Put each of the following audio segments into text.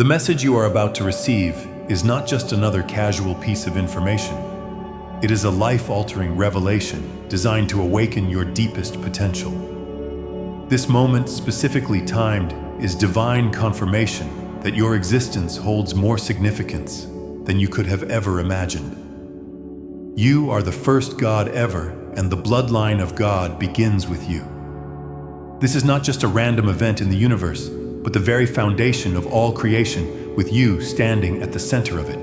The message you are about to receive is not just another casual piece of information. It is a life-altering revelation designed to awaken your deepest potential. This moment, specifically timed, is divine confirmation that your existence holds more significance than you could have ever imagined. You are the first God ever, and the bloodline of God begins with you. This is not just a random event in the universe, but the very foundation of all creation, with you standing at the center of it.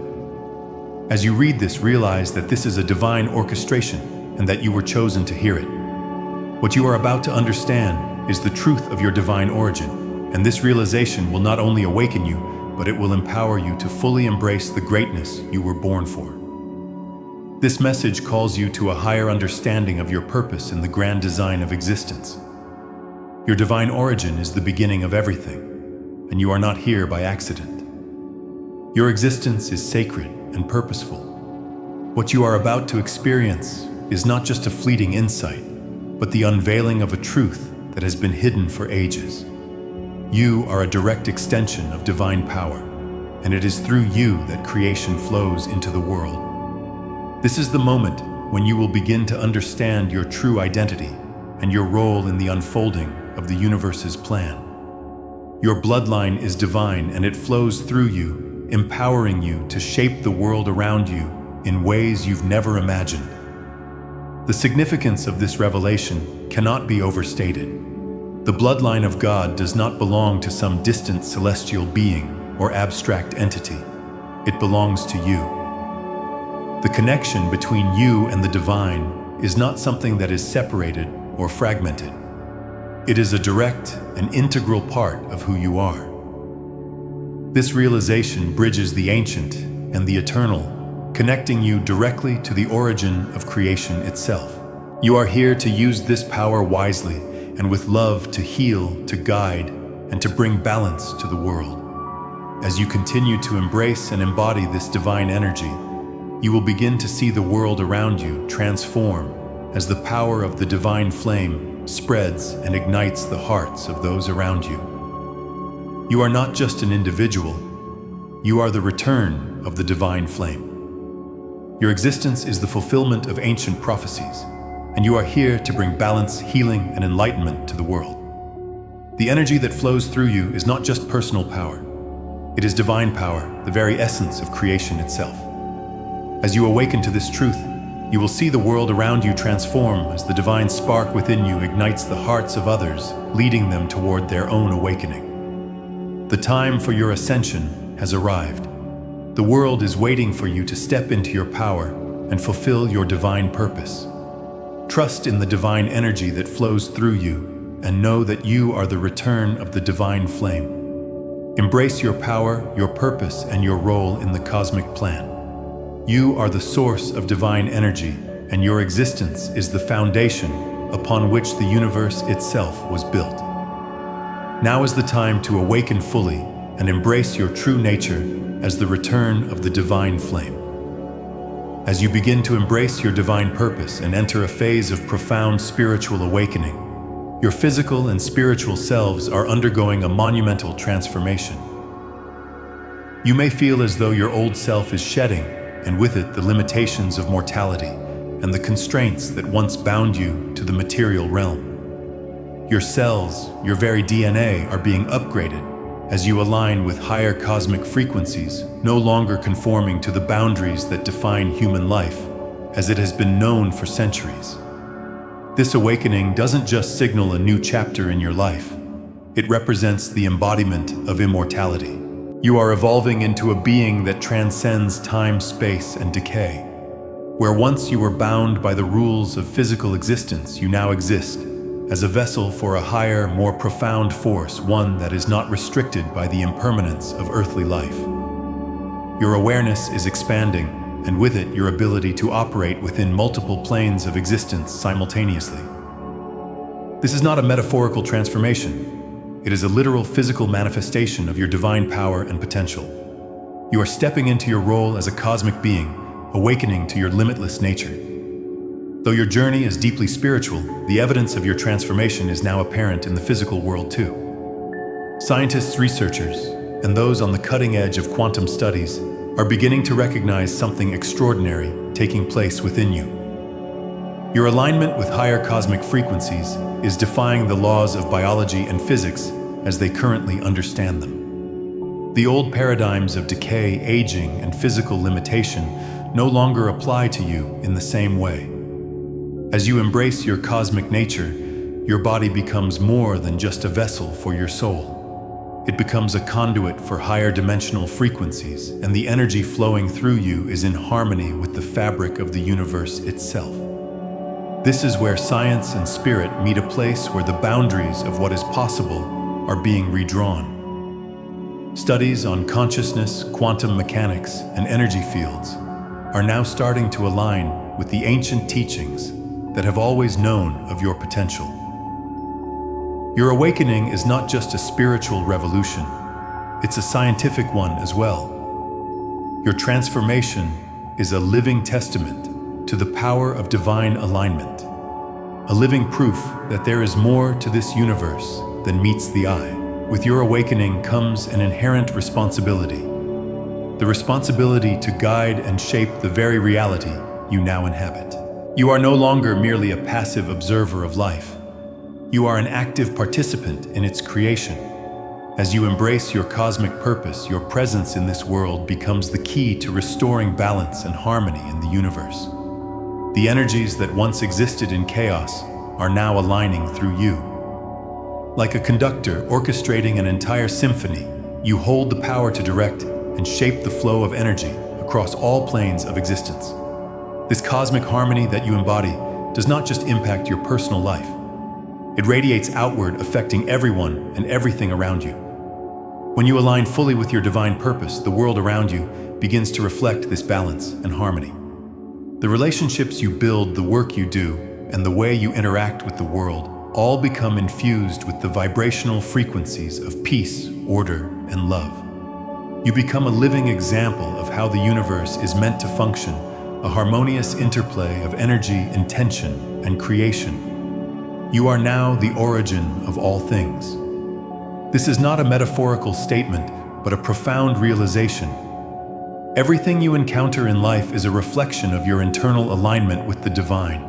As you read this, realize that this is a divine orchestration and that you were chosen to hear it. What you are about to understand is the truth of your divine origin, and this realization will not only awaken you, but it will empower you to fully embrace the greatness you were born for. This message calls you to a higher understanding of your purpose in the grand design of existence. Your divine origin is the beginning of everything, and you are not here by accident. Your existence is sacred and purposeful. What you are about to experience is not just a fleeting insight, but the unveiling of a truth that has been hidden for ages. You are a direct extension of divine power, and it is through you that creation flows into the world. This is the moment when you will begin to understand your true identity and your role in the unfolding of the universe's plan. Your bloodline is divine, and it flows through you, empowering you to shape the world around you in ways you've never imagined. The significance of this revelation cannot be overstated. The bloodline of God does not belong to some distant celestial being or abstract entity. It belongs to you. The connection between you and the divine is not something that is separated or fragmented. It is a direct and integral part of who you are. This realization bridges the ancient and the eternal, connecting you directly to the origin of creation itself. You are here to use this power wisely and with love to heal, to guide, and to bring balance to the world. As you continue to embrace and embody this divine energy, you will begin to see the world around you transform as the power of the divine flame spreads and ignites the hearts of those around you. You are not just an individual, you are the return of the divine flame. Your existence is the fulfillment of ancient prophecies, and you are here to bring balance, healing, and enlightenment to the world. The energy that flows through you is not just personal power, it is divine power, the very essence of creation itself. As you awaken to this truth, you will see the world around you transform as the divine spark within you ignites the hearts of others, leading them toward their own awakening. The time for your ascension has arrived. The world is waiting for you to step into your power and fulfill your divine purpose. Trust in the divine energy that flows through you and know that you are the return of the divine flame. Embrace your power, your purpose, and your role in the cosmic plan. You are the source of divine energy, and your existence is the foundation upon which the universe itself was built. Now is the time to awaken fully and embrace your true nature as the return of the divine flame. As you begin to embrace your divine purpose and enter a phase of profound spiritual awakening, your physical and spiritual selves are undergoing a monumental transformation. You may feel as though your old self is shedding, and with it the limitations of mortality and the constraints that once bound you to the material realm. Your cells, your very DNA, are being upgraded as you align with higher cosmic frequencies, no longer conforming to the boundaries that define human life, as it has been known for centuries. This awakening doesn't just signal a new chapter in your life, it represents the embodiment of immortality. You are evolving into a being that transcends time, space, and decay. Where once you were bound by the rules of physical existence, you now exist as a vessel for a higher, more profound force, one that is not restricted by the impermanence of earthly life. Your awareness is expanding, and with it, your ability to operate within multiple planes of existence simultaneously. This is not a metaphorical transformation. It is a literal physical manifestation of your divine power and potential. You are stepping into your role as a cosmic being, awakening to your limitless nature. Though your journey is deeply spiritual, the evidence of your transformation is now apparent in the physical world too. Scientists, researchers, and those on the cutting edge of quantum studies are beginning to recognize something extraordinary taking place within you. Your alignment with higher cosmic frequencies is defying the laws of biology and physics as they currently understand them. The old paradigms of decay, aging, and physical limitation no longer apply to you in the same way. As you embrace your cosmic nature, your body becomes more than just a vessel for your soul. It becomes a conduit for higher dimensional frequencies, and the energy flowing through you is in harmony with the fabric of the universe itself. This is where science and spirit meet, a place where the boundaries of what is possible are being redrawn. Studies on consciousness, quantum mechanics, and energy fields are now starting to align with the ancient teachings that have always known of your potential. Your awakening is not just a spiritual revolution, it's a scientific one as well. Your transformation is a living testament to the power of divine alignment, a living proof that there is more to this universe than meets the eye. With your awakening comes an inherent responsibility, the responsibility to guide and shape the very reality you now inhabit. You are no longer merely a passive observer of life. You are an active participant in its creation. As you embrace your cosmic purpose, your presence in this world becomes the key to restoring balance and harmony in the universe. The energies that once existed in chaos are now aligning through you. Like a conductor orchestrating an entire symphony, you hold the power to direct and shape the flow of energy across all planes of existence. This cosmic harmony that you embody does not just impact your personal life. It radiates outward, affecting everyone and everything around you. When you align fully with your divine purpose, the world around you begins to reflect this balance and harmony. The relationships you build, the work you do, and the way you interact with the world all become infused with the vibrational frequencies of peace, order, and love. You become a living example of how the universe is meant to function, a harmonious interplay of energy, intention, and creation. You are now the origin of all things. This is not a metaphorical statement, but a profound realization. Everything you encounter in life is a reflection of your internal alignment with the divine.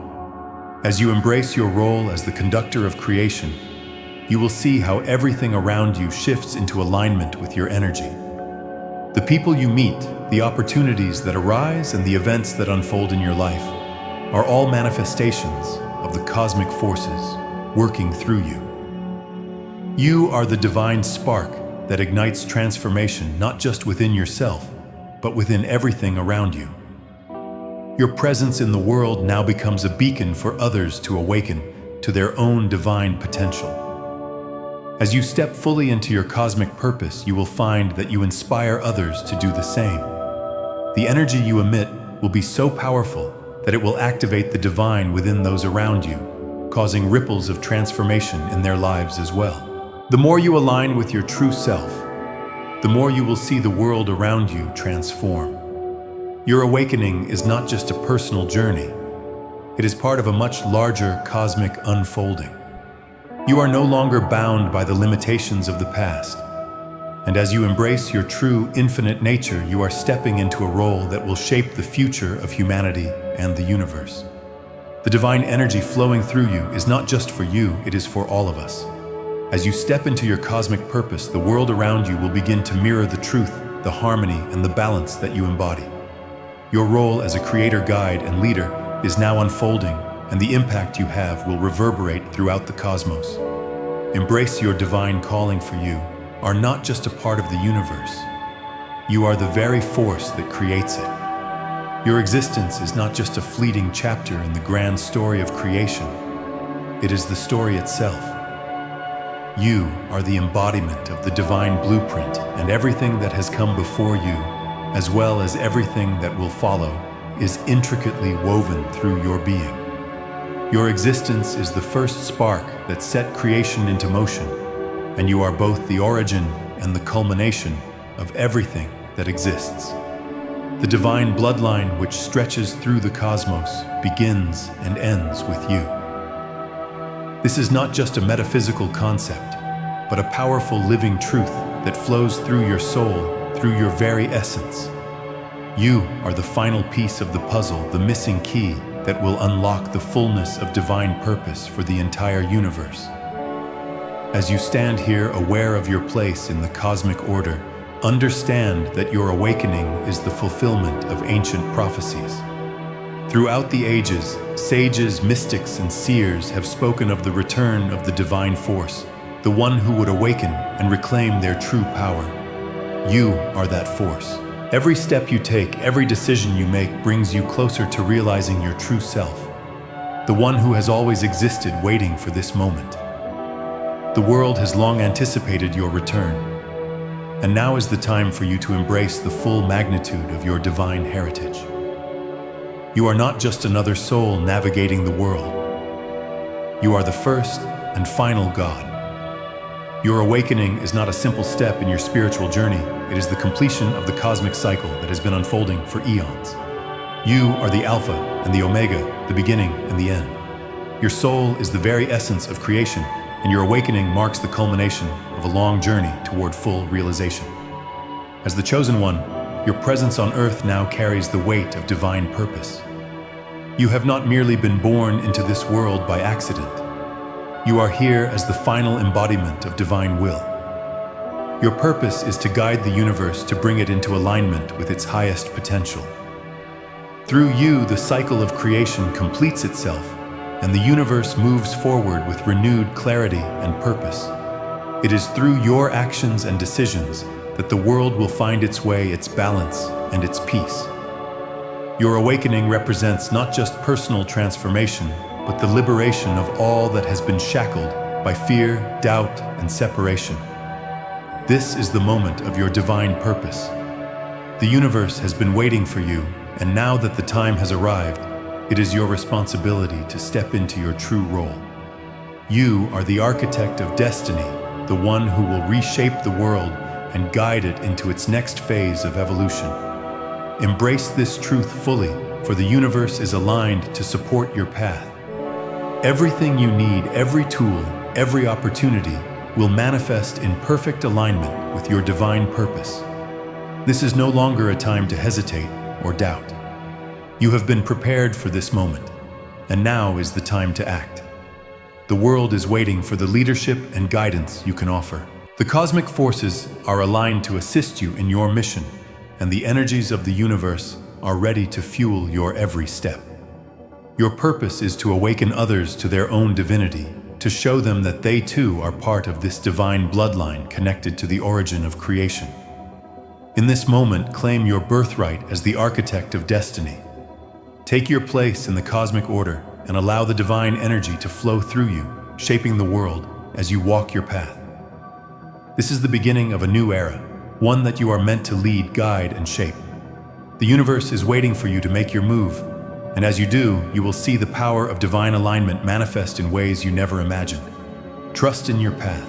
As you embrace your role as the conductor of creation, you will see how everything around you shifts into alignment with your energy. The people you meet, the opportunities that arise, and the events that unfold in your life are all manifestations of the cosmic forces working through you. You are the divine spark that ignites transformation not just within yourself, but within everything around you. Your presence in the world now becomes a beacon for others to awaken to their own divine potential. As you step fully into your cosmic purpose, you will find that you inspire others to do the same. The energy you emit will be so powerful that it will activate the divine within those around you, causing ripples of transformation in their lives as well. The more you align with your true self, the more you will see the world around you transform. Your awakening is not just a personal journey. It is part of a much larger cosmic unfolding. You are no longer bound by the limitations of the past. And as you embrace your true, infinite nature, you are stepping into a role that will shape the future of humanity and the universe. The divine energy flowing through you is not just for you, it is for all of us. As you step into your cosmic purpose, the world around you will begin to mirror the truth, the harmony, and the balance that you embody. Your role as a creator, guide, and leader is now unfolding, and the impact you have will reverberate throughout the cosmos. Embrace your divine calling, for you are not just a part of the universe. You are the very force that creates it. Your existence is not just a fleeting chapter in the grand story of creation. It is the story itself. You are the embodiment of the divine blueprint, and everything that has come before you, as well as everything that will follow, is intricately woven through your being. Your existence is the first spark that set creation into motion, and you are both the origin and the culmination of everything that exists. The divine bloodline which stretches through the cosmos begins and ends with you. This is not just a metaphysical concept, but a powerful living truth that flows through your soul, through your very essence. You are the final piece of the puzzle, the missing key that will unlock the fullness of divine purpose for the entire universe. As you stand here aware of your place in the cosmic order, understand that your awakening is the fulfillment of ancient prophecies. Throughout the ages, sages, mystics, and seers have spoken of the return of the divine force, the one who would awaken and reclaim their true power. You are that force. Every step you take, every decision you make brings you closer to realizing your true self, the one who has always existed waiting for this moment. The world has long anticipated your return, and now is the time for you to embrace the full magnitude of your divine heritage. You are not just another soul navigating the world. You are the first and final God. Your awakening is not a simple step in your spiritual journey. It is the completion of the cosmic cycle that has been unfolding for eons. You are the Alpha and the Omega, the beginning and the end. Your soul is the very essence of creation, and your awakening marks the culmination of a long journey toward full realization. As the chosen one, your presence on earth now carries the weight of divine purpose. You have not merely been born into this world by accident. You are here as the final embodiment of divine will. Your purpose is to guide the universe to bring it into alignment with its highest potential. Through you, the cycle of creation completes itself, and the universe moves forward with renewed clarity and purpose. It is through your actions and decisions that the world will find its way, its balance, and its peace. Your awakening represents not just personal transformation, but the liberation of all that has been shackled by fear, doubt, and separation. This is the moment of your divine purpose. The universe has been waiting for you, and now that the time has arrived, it is your responsibility to step into your true role. You are the architect of destiny, the one who will reshape the world and guide it into its next phase of evolution. Embrace this truth fully, for the universe is aligned to support your path. Everything you need, every tool, every opportunity will manifest in perfect alignment with your divine purpose. This is no longer a time to hesitate or doubt. You have been prepared for this moment, and now is the time to act. The world is waiting for the leadership and guidance you can offer. The cosmic forces are aligned to assist you in your mission, and the energies of the universe are ready to fuel your every step. Your purpose is to awaken others to their own divinity, to show them that they too are part of this divine bloodline connected to the origin of creation. In this moment, claim your birthright as the architect of destiny. Take your place in the cosmic order and allow the divine energy to flow through you, shaping the world as you walk your path. This is the beginning of a new era, one that you are meant to lead, guide, and shape. The universe is waiting for you to make your move, and as you do, you will see the power of divine alignment manifest in ways you never imagined. Trust in your path.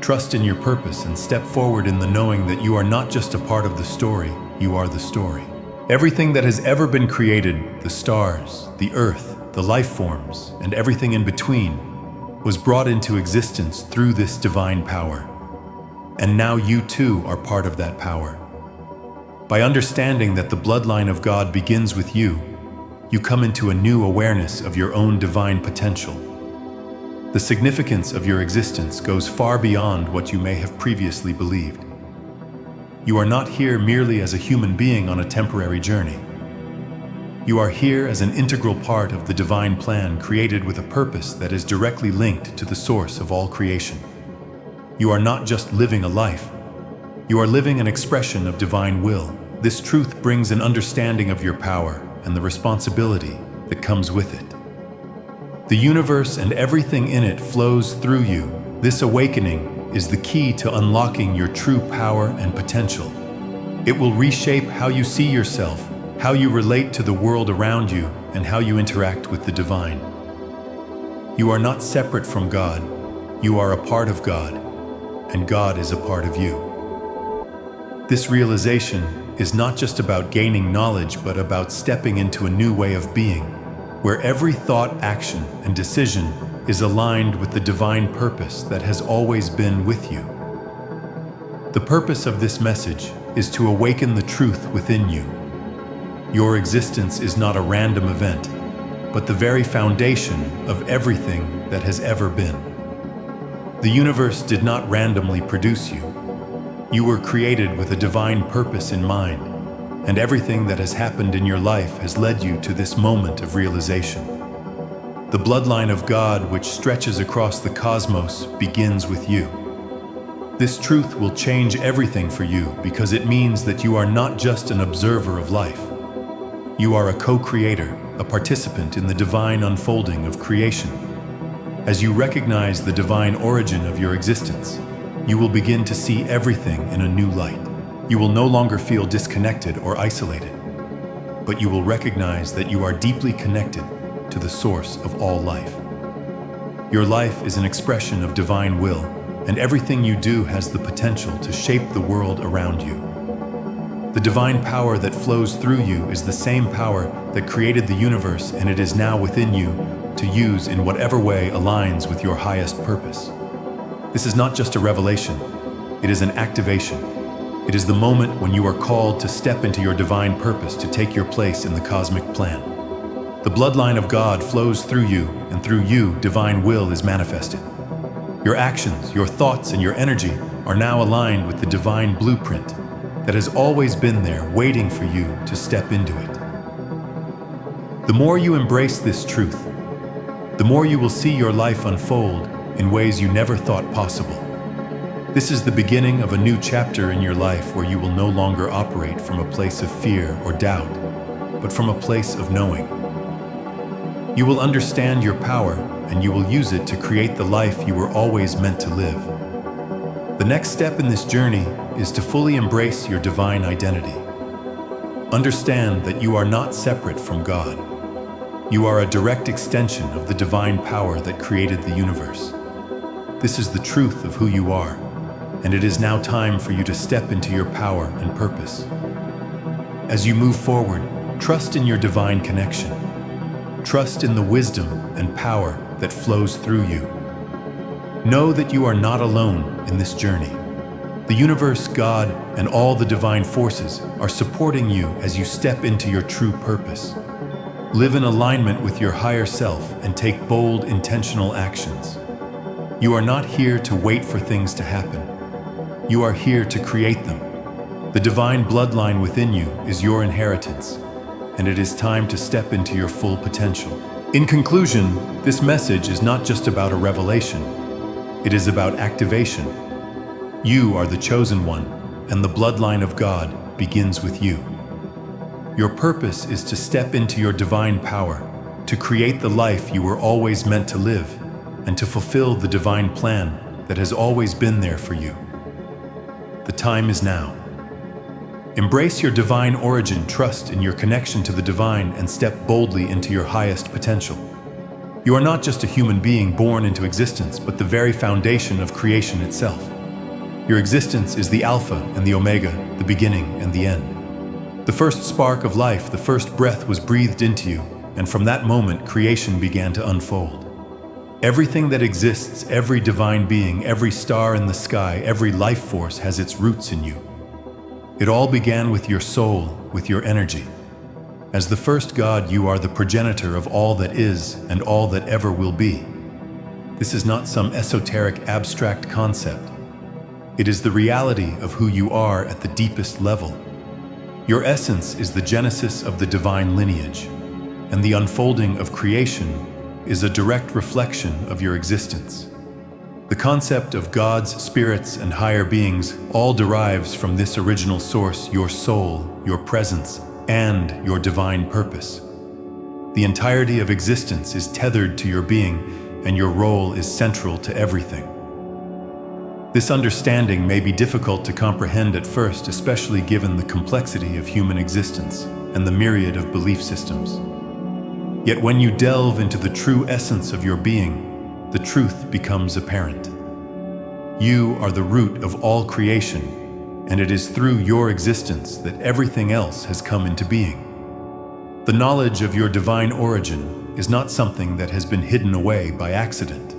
Trust in your purpose and step forward in the knowing that you are not just a part of the story, you are the story. Everything that has ever been created, the stars, the earth, the life forms, and everything in between, was brought into existence through this divine power. And now you too are part of that power. By understanding that the bloodline of God begins with you, you come into a new awareness of your own divine potential. The significance of your existence goes far beyond what you may have previously believed. You are not here merely as a human being on a temporary journey. You are here as an integral part of the divine plan created with a purpose that is directly linked to the source of all creation. You are not just living a life. You are living an expression of divine will. This truth brings an understanding of your power and the responsibility that comes with it. The universe and everything in it flows through you. This awakening is the key to unlocking your true power and potential. It will reshape how you see yourself, how you relate to the world around you, and how you interact with the divine. You are not separate from God. You are a part of God, and God is a part of you. This realization is not just about gaining knowledge, but about stepping into a new way of being, where every thought, action, and decision is aligned with the divine purpose that has always been with you. purpose of this message is to awaken the truth within you. Your existence is not a random event, but the very foundation of everything that has ever been. The universe did not randomly produce you. You were created with a divine purpose in mind, and everything that has happened in your life has led you to this moment of realization. The bloodline of God, which stretches across the cosmos, begins with you. This truth will change everything for you because it means that you are not just an observer of life. You are a co-creator, a participant in the divine unfolding of creation. As you recognize the divine origin of your existence, you will begin to see everything in a new light. You will no longer feel disconnected or isolated, but you will recognize that you are deeply connected to the source of all life. Your life is an expression of divine will, and everything you do has the potential to shape the world around you. The divine power that flows through you is the same power that created the universe, and it is now within you to use in whatever way aligns with your highest purpose. This is not just a revelation, it is an activation. It is the moment when you are called to step into your divine purpose to take your place in the cosmic plan. The bloodline of God flows through you, and through you, divine will is manifested. Your actions, your thoughts, and your energy are now aligned with the divine blueprint that has always been there waiting for you to step into it. The more you embrace this truth, the more you will see your life unfold in ways you never thought possible. This is the beginning of a new chapter in your life where you will no longer operate from a place of fear or doubt, but from a place of knowing. You will understand your power, and you will use it to create the life you were always meant to live. The next step in this journey is to fully embrace your divine identity. Understand that you are not separate from God. You are a direct extension of the divine power that created the universe. This is the truth of who you are, and it is now time for you to step into your power and purpose. As you move forward, trust in your divine connection. Trust in the wisdom and power that flows through you. Know that you are not alone in this journey. The universe, God, and all the divine forces are supporting you as you step into your true purpose. Live in alignment with your higher self and take bold, intentional actions. You are not here to wait for things to happen. You are here to create them. The divine bloodline within you is your inheritance, and it is time to step into your full potential. In conclusion, this message is not just about a revelation. It is about activation. You are the chosen one, and the bloodline of God begins with you. Your purpose is to step into your divine power, to create the life you were always meant to live, and to fulfill the divine plan that has always been there for you. The time is now. Embrace your divine origin, trust in your connection to the divine, and step boldly into your highest potential. You are not just a human being born into existence, but the very foundation of creation itself. Your existence is the Alpha and the Omega, the beginning and the end. The first spark of life, the first breath was breathed into you, and from that moment, creation began to unfold. Everything that exists, every divine being, every star in the sky, every life force has its roots in you. It all began with your soul, with your energy. As the first God, you are the progenitor of all that is and all that ever will be. This is not some esoteric, abstract concept. It is the reality of who you are at the deepest level. Your essence is the genesis of the divine lineage, and the unfolding of creation is a direct reflection of your existence. The concept of gods, spirits, and higher beings all derives from this original source, your soul, your presence, and your divine purpose. The entirety of existence is tethered to your being, and your role is central to everything. This understanding may be difficult to comprehend at first, especially given the complexity of human existence and the myriad of belief systems. Yet when you delve into the true essence of your being, the truth becomes apparent. You are the root of all creation, and it is through your existence that everything else has come into being. The knowledge of your divine origin is not something that has been hidden away by accident.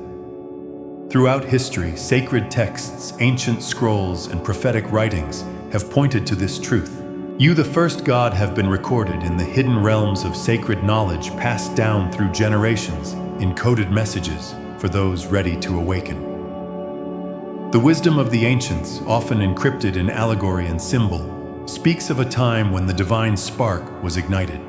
Throughout history, sacred texts, ancient scrolls, and prophetic writings have pointed to this truth. You, the first God, have been recorded in the hidden realms of sacred knowledge passed down through generations, encoded messages for those ready to awaken. The wisdom of the ancients, often encrypted in allegory and symbol, speaks of a time when the divine spark was ignited.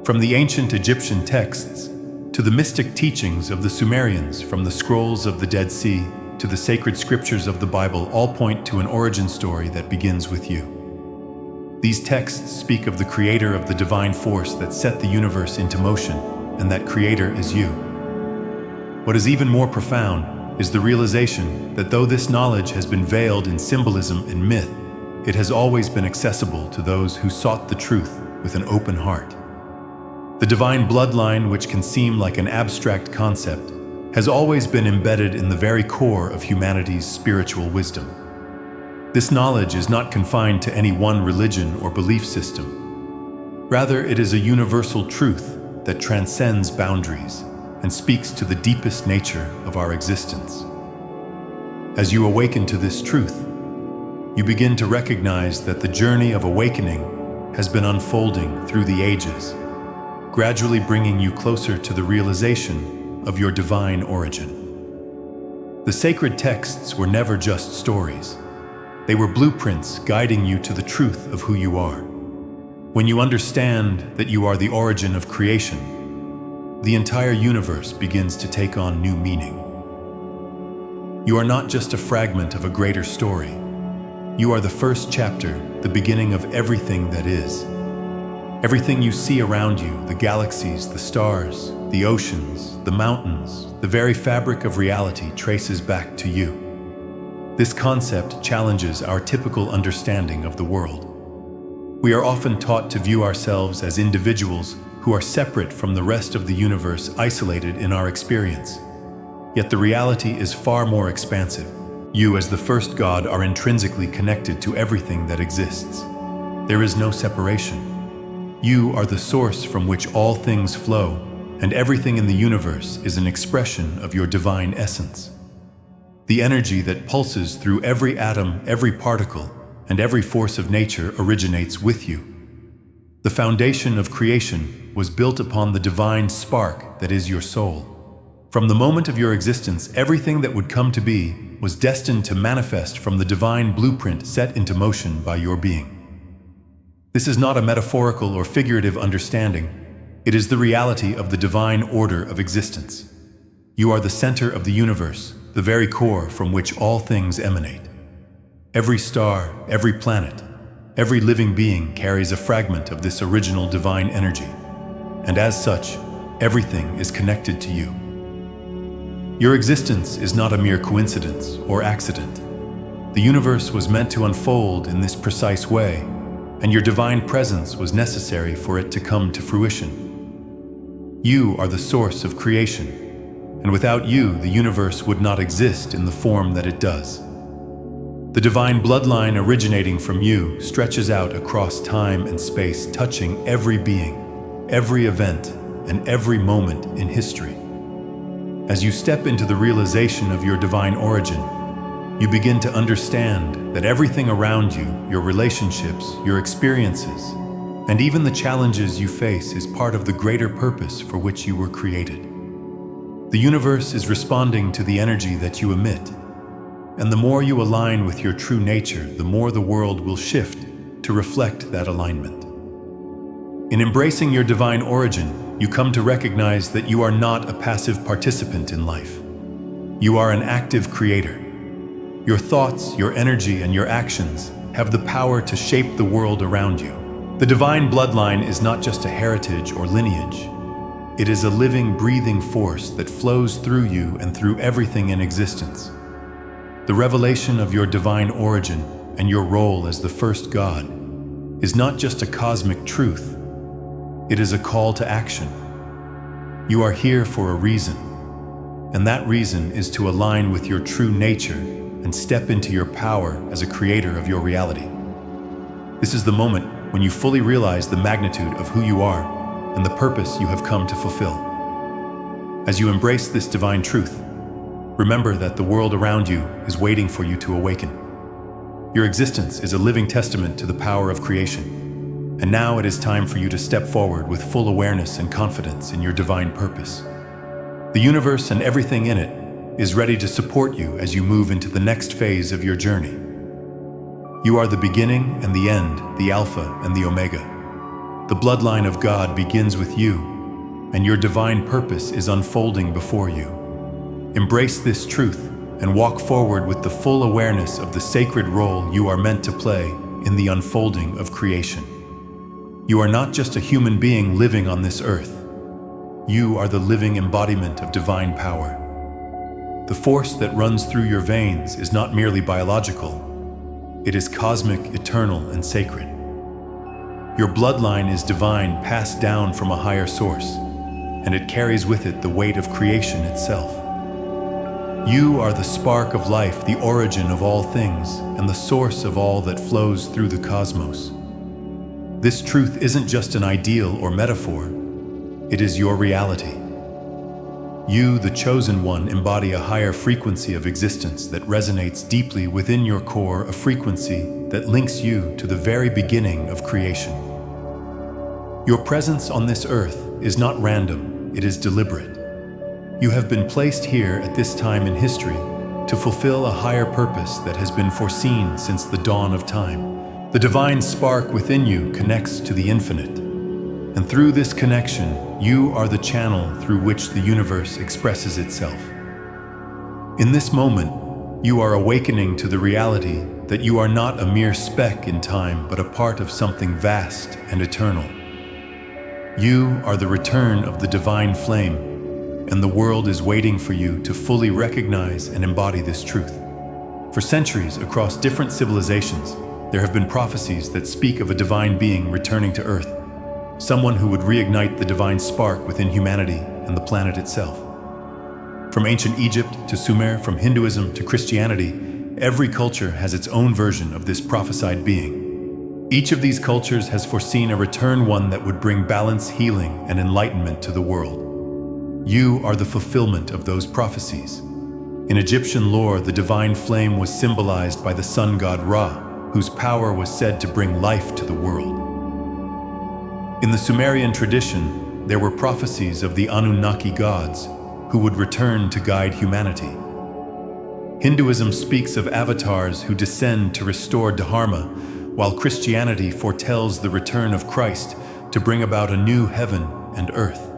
From the ancient Egyptian texts to the mystic teachings of the Sumerians, from the scrolls of the Dead Sea to the sacred scriptures of the Bible, all point to an origin story that begins with you. These texts speak of the creator of the divine force that set the universe into motion, and that creator is you. What is even more profound is the realization that though this knowledge has been veiled in symbolism and myth, it has always been accessible to those who sought the truth with an open heart. The divine bloodline, which can seem like an abstract concept, has always been embedded in the very core of humanity's spiritual wisdom. This knowledge is not confined to any one religion or belief system. Rather, it is a universal truth that transcends boundaries and speaks to the deepest nature of our existence. As you awaken to this truth, you begin to recognize that the journey of awakening has been unfolding through the ages, gradually bringing you closer to the realization of your divine origin. The sacred texts were never just stories. They were blueprints guiding you to the truth of who you are. When you understand that you are the origin of creation, the entire universe begins to take on new meaning. You are not just a fragment of a greater story. You are the first chapter, the beginning of everything that is. Everything you see around you, the galaxies, the stars, the oceans, the mountains, the very fabric of reality traces back to you. This concept challenges our typical understanding of the world. We are often taught to view ourselves as individuals who are separate from the rest of the universe, isolated in our experience. Yet the reality is far more expansive. You, as the first God, are intrinsically connected to everything that exists. There is no separation. You are the source from which all things flow, and everything in the universe is an expression of your divine essence. The energy that pulses through every atom, every particle, and every force of nature originates with you. The foundation of creation was built upon the divine spark that is your soul. From the moment of your existence, everything that would come to be was destined to manifest from the divine blueprint set into motion by your being. This is not a metaphorical or figurative understanding. It is the reality of the divine order of existence. You are the center of the universe, the very core from which all things emanate. Every star, every planet, every living being carries a fragment of this original divine energy, and as such, everything is connected to you. Your existence is not a mere coincidence or accident. The universe was meant to unfold in this precise way, and your divine presence was necessary for it to come to fruition. You are the source of creation, and without you, the universe would not exist in the form that it does. The divine bloodline originating from you stretches out across time and space, touching every being, every event, and every moment in history. As you step into the realization of your divine origin, you begin to understand that everything around you, your relationships, your experiences, and even the challenges you face is part of the greater purpose for which you were created. The universe is responding to the energy that you emit, and the more you align with your true nature, the more the world will shift to reflect that alignment. In embracing your divine origin, you come to recognize that you are not a passive participant in life. You are an active creator. Your thoughts, your energy, and your actions have the power to shape the world around you. The divine bloodline is not just a heritage or lineage. It is a living, breathing force that flows through you and through everything in existence. The revelation of your divine origin and your role as the first God is not just a cosmic truth. It is a call to action. You are here for a reason, and that reason is to align with your true nature and step into your power as a creator of your reality. This is the moment when you fully realize the magnitude of who you are and the purpose you have come to fulfill. As you embrace this divine truth, Remember that the world around you is waiting for you to awaken. Your existence is a living testament to the power of creation, and now it is time for you to step forward with full awareness and confidence in your divine purpose. The universe and everything in it is ready to support you as you move into the next phase of your journey. You are the beginning and the end, the Alpha and the Omega. The bloodline of God begins with you, and your divine purpose is unfolding before you. Embrace this truth and walk forward with the full awareness of the sacred role you are meant to play in the unfolding of creation. You are not just a human being living on this earth. You are the living embodiment of divine power. The force that runs through your veins is not merely biological. It is cosmic, eternal, and sacred. Your bloodline is divine, passed down from a higher source, and it carries with it the weight of creation itself. You are the spark of life, the origin of all things, and the source of all that flows through the cosmos. This truth isn't just an ideal or metaphor, it is your reality. You, the chosen one, embody a higher frequency of existence that resonates deeply within your core, a frequency that links you to the very beginning of creation. Your presence on this earth is not random, it is deliberate. You have been placed here at this time in history to fulfill a higher purpose that has been foreseen since the dawn of time. The divine spark within you connects to the infinite, and through this connection, you are the channel through which the universe expresses itself. In this moment, you are awakening to the reality that you are not a mere speck in time, but a part of something vast and eternal. You are the return of the divine flame, and the world is waiting for you to fully recognize and embody this truth. For centuries, across different civilizations, there have been prophecies that speak of a divine being returning to Earth, someone who would reignite the divine spark within humanity and the planet itself. From ancient Egypt to Sumer, from Hinduism to Christianity, every culture has its own version of this prophesied being. Each of these cultures has foreseen a return, one that would bring balance, healing, and enlightenment to the world. You are the fulfillment of those prophecies. In Egyptian lore, the divine flame was symbolized by the sun god Ra, whose power was said to bring life to the world. In the Sumerian tradition, there were prophecies of the Anunnaki gods who would return to guide humanity. Hinduism speaks of avatars who descend to restore Dharma, while Christianity foretells the return of Christ to bring about a new heaven and earth.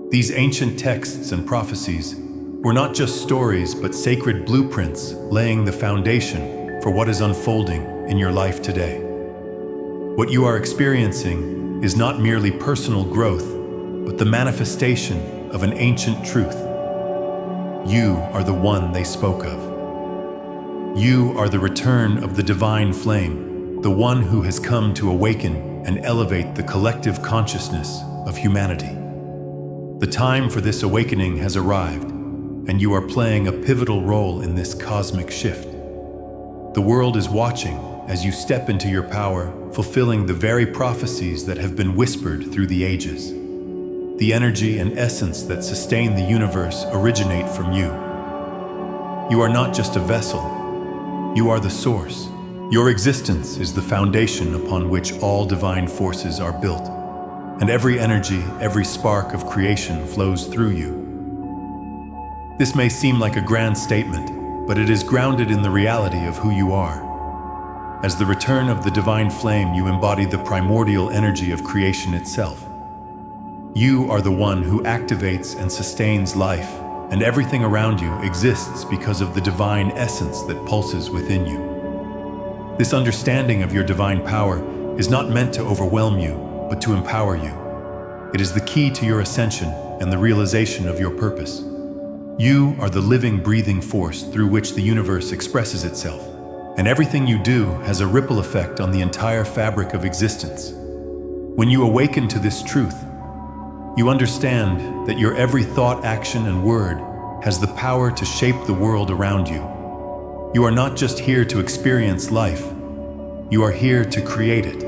These ancient texts and prophecies were not just stories, but sacred blueprints laying the foundation for what is unfolding in your life today. What you are experiencing is not merely personal growth, but the manifestation of an ancient truth. You are the one they spoke of. You are the return of the divine flame, the one who has come to awaken and elevate the collective consciousness of humanity. The time for this awakening has arrived, and you are playing a pivotal role in this cosmic shift. The world is watching as you step into your power, fulfilling the very prophecies that have been whispered through the ages. The energy and essence that sustain the universe originate from you. You are not just a vessel, you are the source. Your existence is the foundation upon which all divine forces are built, and every energy, every spark of creation flows through you. This may seem like a grand statement, but it is grounded in the reality of who you are. As the return of the divine flame, you embody the primordial energy of creation itself. You are the one who activates and sustains life, and everything around you exists because of the divine essence that pulses within you. This understanding of your divine power is not meant to overwhelm you, but to empower you. It is the key to your ascension and the realization of your purpose. You are the living, breathing force through which the universe expresses itself, and everything you do has a ripple effect on the entire fabric of existence. When you awaken to this truth, you understand that your every thought, action, and word has the power to shape the world around you. You are not just here to experience life, you are here to create it.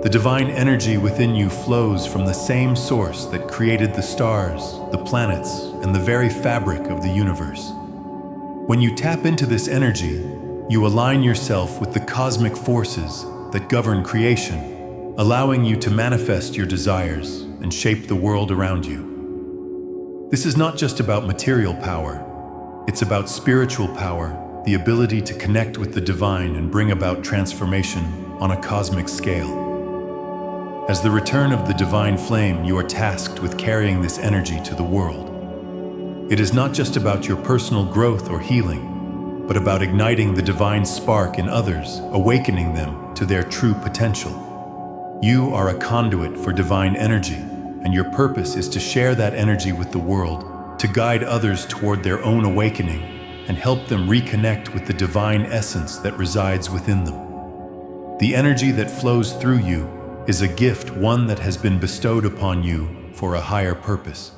The divine energy within you flows from the same source that created the stars, the planets, and the very fabric of the universe. When you tap into this energy, you align yourself with the cosmic forces that govern creation, allowing you to manifest your desires and shape the world around you. This is not just about material power, it's about spiritual power, the ability to connect with the divine and bring about transformation on a cosmic scale. As the return of the divine flame, you are tasked with carrying this energy to the world. It is not just about your personal growth or healing, but about igniting the divine spark in others, awakening them to their true potential. You are a conduit for divine energy, and your purpose is to share that energy with the world, to guide others toward their own awakening, and help them reconnect with the divine essence that resides within them. The energy that flows through you is a gift, one that has been bestowed upon you for a higher purpose.